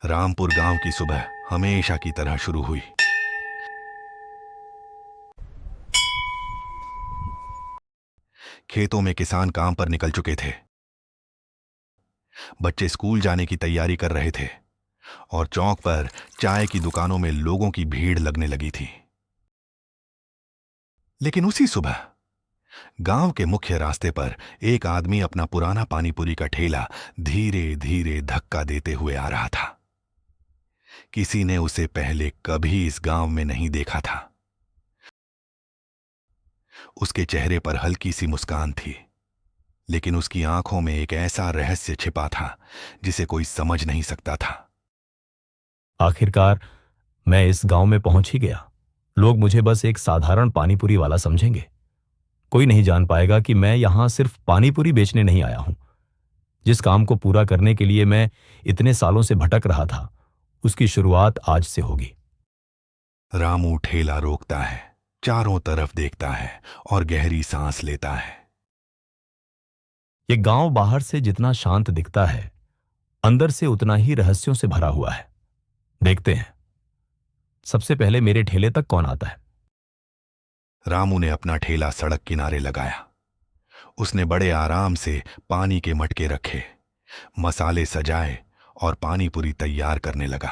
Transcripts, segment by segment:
रामपुर गांव की सुबह हमेशा की तरह शुरू हुई। खेतों में किसान काम पर निकल चुके थे, बच्चे स्कूल जाने की तैयारी कर रहे थे और चौक पर चाय की दुकानों में लोगों की भीड़ लगने लगी थी। लेकिन उसी सुबह गांव के मुख्य रास्ते पर एक आदमी अपना पुराना पानीपुरी का ठेला धीरे धीरे धक्का देते हुए आ रहा था। किसी ने उसे पहले कभी इस गांव में नहीं देखा था। उसके चेहरे पर हल्की सी मुस्कान थी, लेकिन उसकी आंखों में एक ऐसा रहस्य छिपा था जिसे कोई समझ नहीं सकता था। आखिरकार मैं इस गांव में पहुंच ही गया। लोग मुझे बस एक साधारण पानीपुरी वाला समझेंगे। कोई नहीं जान पाएगा कि मैं यहां सिर्फ पानीपुरी बेचने नहीं आया हूं। जिस काम को पूरा करने के लिए मैं इतने सालों से भटक रहा था, उसकी शुरुआत आज से होगी। रामू ठेला रोकता है, चारों तरफ देखता है और गहरी सांस लेता है। ये गांव बाहर से जितना शांत दिखता है, अंदर से उतना ही रहस्यों से भरा हुआ है। देखते हैं सबसे पहले मेरे ठेले तक कौन आता है। रामू ने अपना ठेला सड़क किनारे लगाया। उसने बड़े आराम से पानी के मटके रखे, मसाले सजाए और पानीपुरी तैयार करने लगा।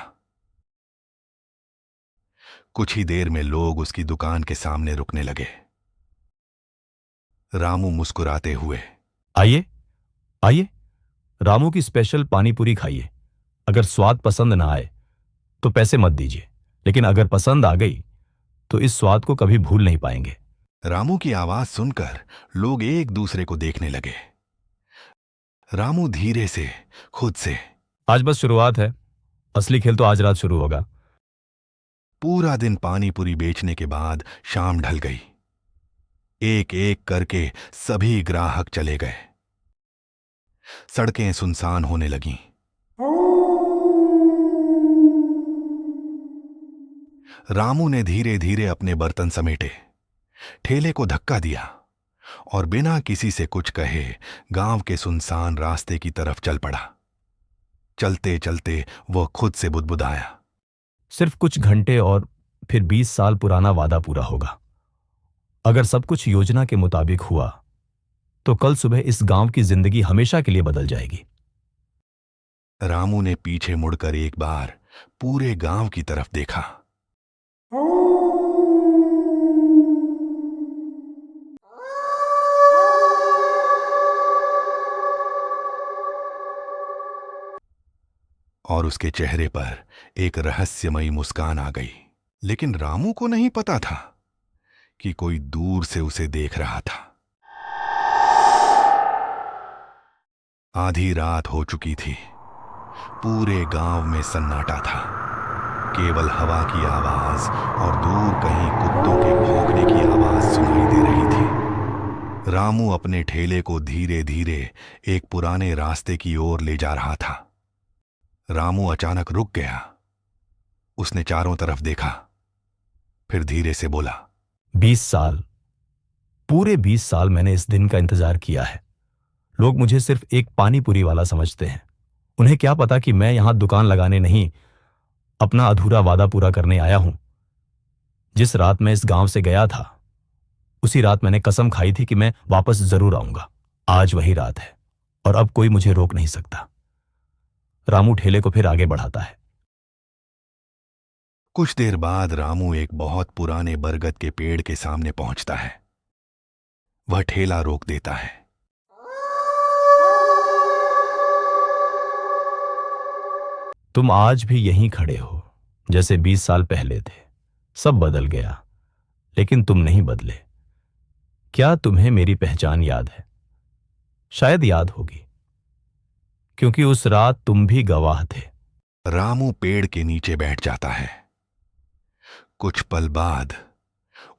कुछ ही देर में लोग उसकी दुकान के सामने रुकने लगे। रामू मुस्कुराते हुए, आइए आइए, रामू की स्पेशल पानीपुरी खाइए। अगर स्वाद पसंद ना आए तो पैसे मत दीजिए, लेकिन अगर पसंद आ गई तो इस स्वाद को कभी भूल नहीं पाएंगे। रामू की आवाज सुनकर लोग एक दूसरे को देखने लगे। रामू धीरे से खुद से, आज बस शुरुआत है, असली खेल तो आज रात शुरू होगा। पूरा दिन पानीपुरी बेचने के बाद शाम ढल गई। एक एक करके सभी ग्राहक चले गए। सड़कें सुनसान होने लगीं। रामू ने धीरे धीरे अपने बर्तन समेटे, ठेले को धक्का दिया और बिना किसी से कुछ कहे गांव के सुनसान रास्ते की तरफ चल पड़ा। चलते चलते वह खुद से बुदबुदाया, सिर्फ कुछ घंटे और फिर 20 साल पुराना वादा पूरा होगा। अगर सब कुछ योजना के मुताबिक हुआ तो कल सुबह इस गांव की जिंदगी हमेशा के लिए बदल जाएगी। रामू ने पीछे मुड़कर एक बार पूरे गांव की तरफ देखा। और उसके चेहरे पर एक रहस्यमयी मुस्कान आ गई। लेकिन रामू को नहीं पता था कि कोई दूर से उसे देख रहा था। आधी रात हो चुकी थी। पूरे गांव में सन्नाटा था। केवल हवा की आवाज और दूर कहीं कुत्तों के भौंकने की आवाज सुनाई दे रही थी। रामू अपने ठेले को धीरे धीरे एक पुराने रास्ते की ओर ले जा रहा था। रामू अचानक रुक गया। उसने चारों तरफ देखा, फिर धीरे से बोला, 20 साल, पूरे 20 साल मैंने इस दिन का इंतजार किया है। लोग मुझे सिर्फ एक पानीपुरी वाला समझते हैं। उन्हें क्या पता कि मैं यहां दुकान लगाने नहीं, अपना अधूरा वादा पूरा करने आया हूं। जिस रात मैं इस गांव से गया था, उसी रात मैंने कसम खाई थी कि मैं वापस जरूर आऊंगा। आज वही रात है और अब कोई मुझे रोक नहीं सकता। रामू ठेले को फिर आगे बढ़ाता है। कुछ देर बाद रामू एक बहुत पुराने बरगद के पेड़ के सामने पहुंचता है। वह ठेला रोक देता है। तुम आज भी यहीं खड़े हो जैसे 20 साल पहले थे। सब बदल गया, लेकिन तुम नहीं बदले। क्या तुम्हें मेरी पहचान याद है? शायद याद होगी, क्योंकि उस रात तुम भी गवाह थे। रामू पेड़ के नीचे बैठ जाता है। कुछ पल बाद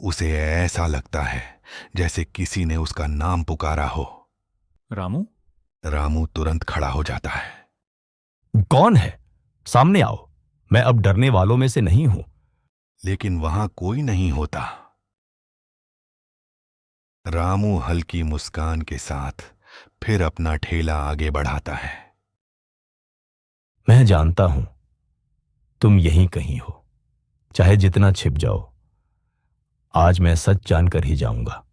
उसे ऐसा लगता है जैसे किसी ने उसका नाम पुकारा हो। रामू? रामू तुरंत खड़ा हो जाता है। कौन है? सामने आओ। मैं अब डरने वालों में से नहीं हूं। लेकिन वहां कोई नहीं होता। रामू हल्की मुस्कान के साथ फिर अपना ठेला आगे बढ़ाता है। मैं जानता हूं तुम यहीं कहीं हो, चाहे जितना छिप जाओ। आज मैं सच जानकर ही जाऊंगा।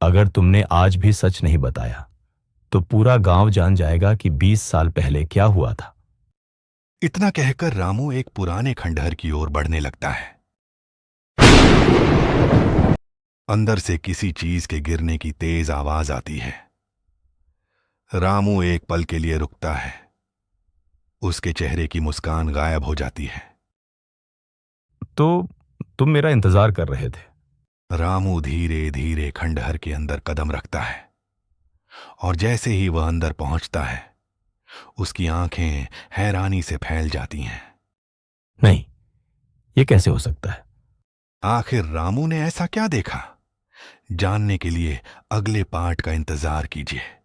अगर तुमने आज भी सच नहीं बताया तो पूरा गांव जान जाएगा कि 20 साल पहले क्या हुआ था। इतना कहकर रामू एक पुराने खंडहर की ओर बढ़ने लगता है। अंदर से किसी चीज के गिरने की तेज आवाज आती है। रामू एक पल के लिए रुकता है। उसके चेहरे की मुस्कान गायब हो जाती है। तो तुम मेरा इंतजार कर रहे थे? रामू धीरे धीरे खंडहर के अंदर कदम रखता है और जैसे ही वह अंदर पहुंचता है उसकी आंखें हैरानी से फैल जाती हैं। नहीं, ये कैसे हो सकता है? आखिर रामू ने ऐसा क्या देखा? जानने के लिए अगले पार्ट का इंतजार कीजिए।